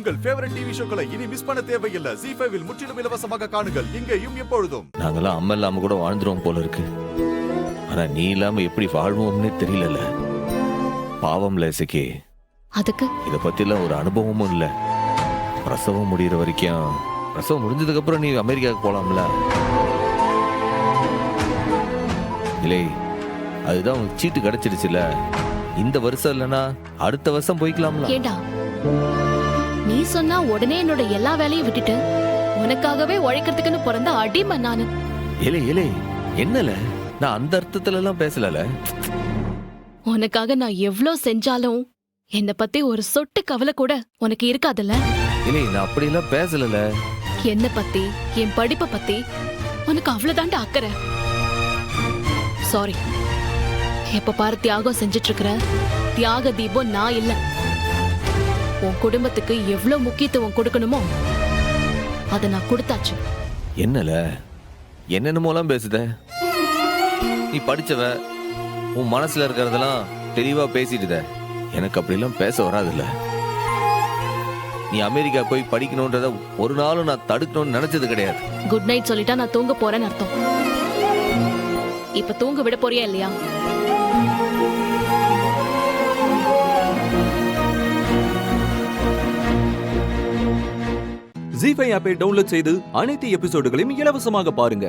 உங்கள் favourite TV ஷோக்களை இனி miss பண்ண தேவையில்லை. ZEE5 இல் முற்றிலும் இலவசமாக காணுங்கள், இங்கேயும் எப்பொழுதும். நாங்கெல்லாம் அம்மா இல்லாம கூட வாழ்ந்துருவோம் போல இருக்கு. ஆனா நீ இல்லாம எப்படி வாழ்வோம்னே தெரியல. பாவம்ல இசைக்கு. அதுக்கு இத பத்திலாம் ஒரு அனுபவமும் இல்ல. பிரசவம் முடிகிற வரைக்கும், பிரசவம் முடிஞ்சதுக்கு அப்புறம் நீ அமெரிக்காவுக்கு போலாம்ல. இல்லை, அதுதான் உனக்கு சீட்டு கிடைச்சிருச்சுல. இந்த வருஷம் இல்லனா அடுத்த வருஷம் போய்க்கலாம்ல. கேடா, நீ சொன்னா உடனே என்னோட எல்லா வேலையும் விட்டுட்டு உனக்காகவே உழைக்கிறதுக்குன்னு பிறந்த அடிமை நானு. ஏலே ஏலே, என்னல, நான் அந்த அர்த்தத்துல எல்லாம் பேசல. உனக்காக நான் எவ்ளோ செஞ்சாலும் என்ன பத்தி ஒரு சொட்டு கவலை கூட உனக்கு இருக்காதுல்ல. இல்லை, நான் அப்படி எல்லாம் பேசல. என்ன பத்தி, என் படிப்பை பத்தி உனக்கு அவ்வளவுதான்டா அக்கறை. சாரி, எப்ப பாரு தியாகம் செஞ்சிட்டு இருக்கிற தியாக தீபம் நான் இல்ல. உன் குடும்பத்துக்கு எவ்வளவு முக்கியத்துவம் கொடுக்கணுமோ அதை நான் கொடுத்தாச்சு. என்னல, என்னென்னமோலாம் பேசுத. நீ படிச்சவ, உன் மனசுல இருக்கிறதெல்லாம் தெளிவா பேசிட்டுத. எனக்கு அப்படிலாம் பேச வராதுல்ல. நீ அமெரிக்கா போய் படிக்கணும்ன்றத ஒரு நாளும் நான் தடுக்கணும்னு நினைச்சது கிடையாது. குட் நைட் சொல்லிட்டா நான் தூங்க போறேன்னு அர்த்தம். இப்ப தூங்க விட போறியா இல்லையா? ZEE5 ஆப்பை டவுன்லோட் செய்து அனைத்து எபிசோடுகளையும் இலவசமாக பாருங்க.